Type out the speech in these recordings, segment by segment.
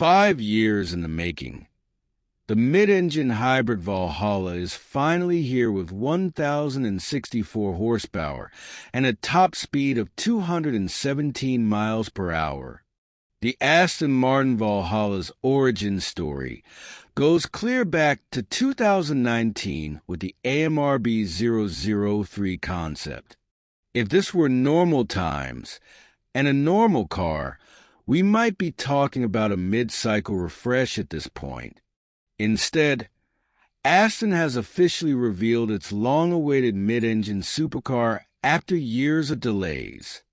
5 years in the making. The mid-engine hybrid Valhalla is finally here with 1,064 horsepower and a top speed of 217 miles per hour. The Aston Martin Valhalla's origin story goes clear back to 2019 with the AMRB 003 concept. If this were normal times and a normal car, we might be talking about a mid-cycle refresh at this point. Instead, Aston has officially revealed its long-awaited mid-engine supercar after years of delays.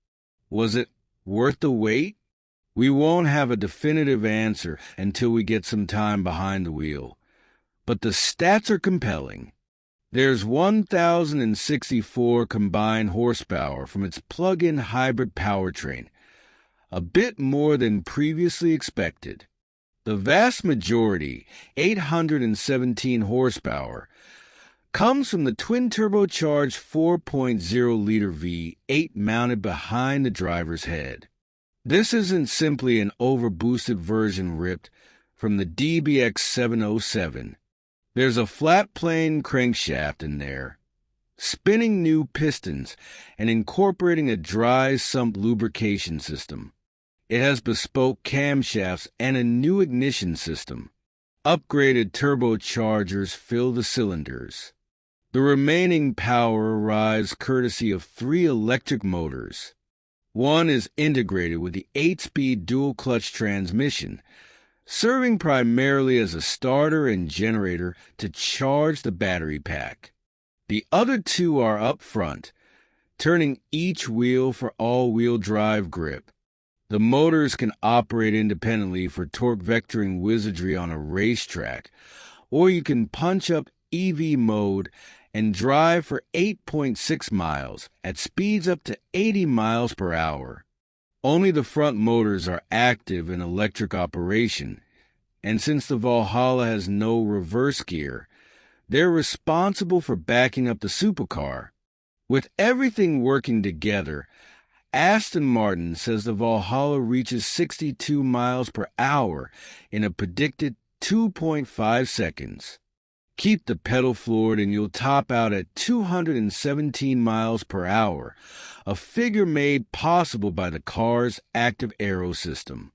Was it worth the wait? We won't have a definitive answer until we get some time behind the wheel. But the stats are compelling. There's 1,064 combined horsepower from its plug-in hybrid powertrain, a bit more than previously expected. The vast majority, 817 horsepower, comes from the twin-turbocharged 4.0-liter V8 mounted behind the driver's head. This isn't simply an overboosted version ripped from the DBX 707. There's a flat-plane crankshaft in there, spinning new pistons and incorporating a dry sump lubrication system. It has bespoke camshafts and a new ignition system. Upgraded turbochargers fill the cylinders. The remaining power arrives courtesy of 3 electric motors. One is integrated with the 8-speed dual-clutch transmission, serving primarily as a starter and generator to charge the battery pack. The other 2 are up front, turning each wheel for all-wheel drive grip. The motors can operate independently for torque vectoring wizardry on a racetrack, or you can punch up EV mode and drive for 8.6 miles at speeds up to 80 miles per hour. Only the front motors are active in electric operation, and since the Valhalla has no reverse gear, they're responsible for backing up the supercar. With everything working together, Aston Martin says the Valhalla reaches 62 miles per hour in a predicted 2.5 seconds. Keep the pedal floored and you'll top out at 217 miles per hour, a figure made possible by the car's active aero system.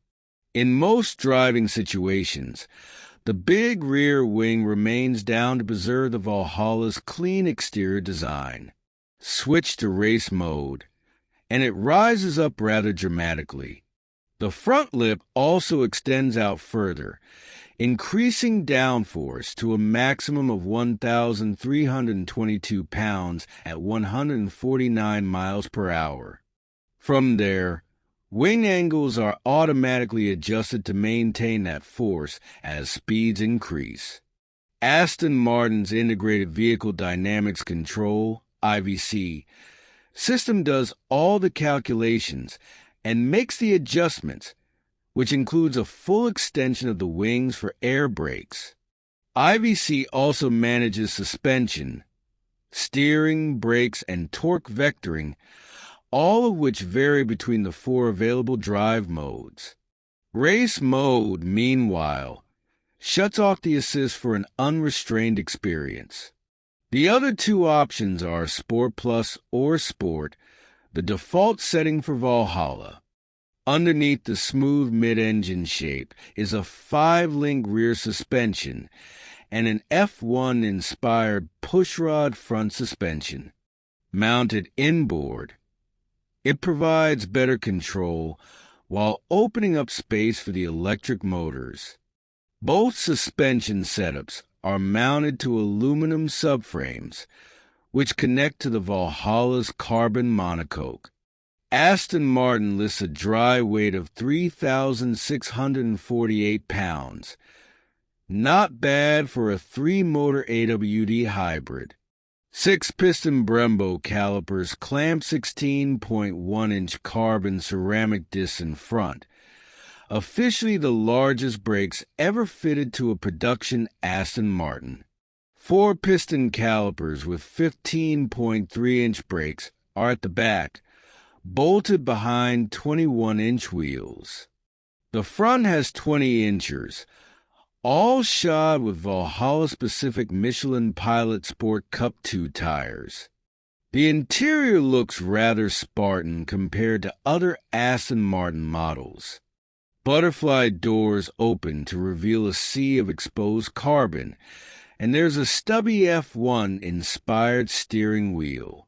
In most driving situations, the big rear wing remains down to preserve the Valhalla's clean exterior design. Switch to race mode, and it rises up rather dramatically. The front lip also extends out further, increasing downforce to a maximum of 1,322 pounds at 149 miles per hour. From there, wing angles are automatically adjusted to maintain that force as speeds increase. Aston Martin's Integrated Vehicle Dynamics Control, IVC, system does all the calculations and makes the adjustments, which includes a full extension of the wings for air brakes. IVC also manages suspension, steering, brakes, and torque vectoring, all of which vary between the 4 available drive modes. Race mode, meanwhile, shuts off the assist for an unrestrained experience. The other 2 options are Sport Plus or Sport, the default setting for Valhalla. Underneath the smooth mid-engine shape is a 5-link rear suspension and an F1-inspired pushrod front suspension. Mounted inboard, it provides better control while opening up space for the electric motors. Both suspension setups are mounted to aluminum subframes, which connect to the Valhalla's carbon monocoque. Aston Martin lists a dry weight of 3,648 pounds. Not bad for a 3-motor AWD hybrid. 6-piston Brembo calipers clamp 16.1-inch carbon ceramic discs in front, officially the largest brakes ever fitted to a production Aston Martin. 4-piston calipers with 15.3-inch brakes are at the back, bolted behind 21-inch wheels. The front has 20 inchers, all shod with Valhalla-specific Michelin Pilot Sport Cup 2 tires. The interior looks rather Spartan compared to other Aston Martin models. Butterfly doors open to reveal a sea of exposed carbon, and there's a stubby F1-inspired steering wheel.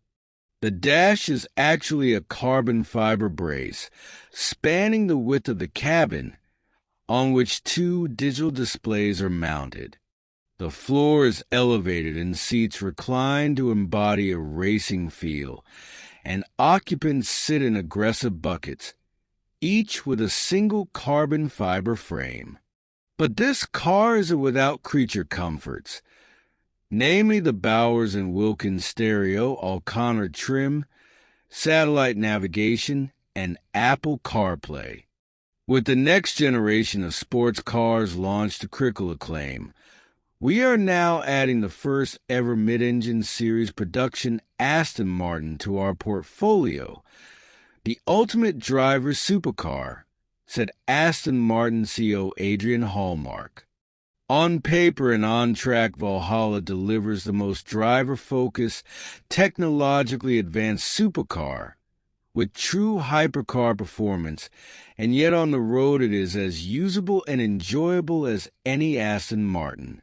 The dash is actually a carbon fiber brace, spanning the width of the cabin, on which 2 digital displays are mounted. The floor is elevated and seats recline to embody a racing feel, and occupants sit in aggressive buckets, each with a single carbon fiber frame. But this car isn't without creature comforts, namely the Bowers & Wilkins stereo O'Connor trim, satellite navigation, and Apple CarPlay. With the next generation of sports cars launched to critical acclaim, we are now adding the first ever mid-engine series production Aston Martin to our portfolio, the ultimate driver supercar, said Aston Martin CEO Adrian Hallmark. On paper and on track, Valhalla delivers the most driver-focused, technologically advanced supercar, with true hypercar performance, and yet on the road it is as usable and enjoyable as any Aston Martin.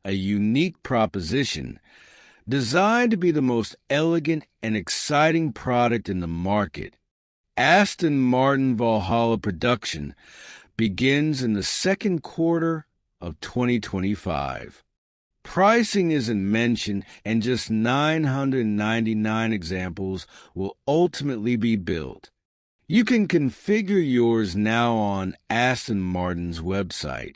A unique proposition, designed to be the most elegant and exciting product in the market. Aston Martin Valhalla production begins in the second quarter of 2025. Pricing isn't mentioned, and just 999 examples will ultimately be built. You can configure yours now on Aston Martin's website.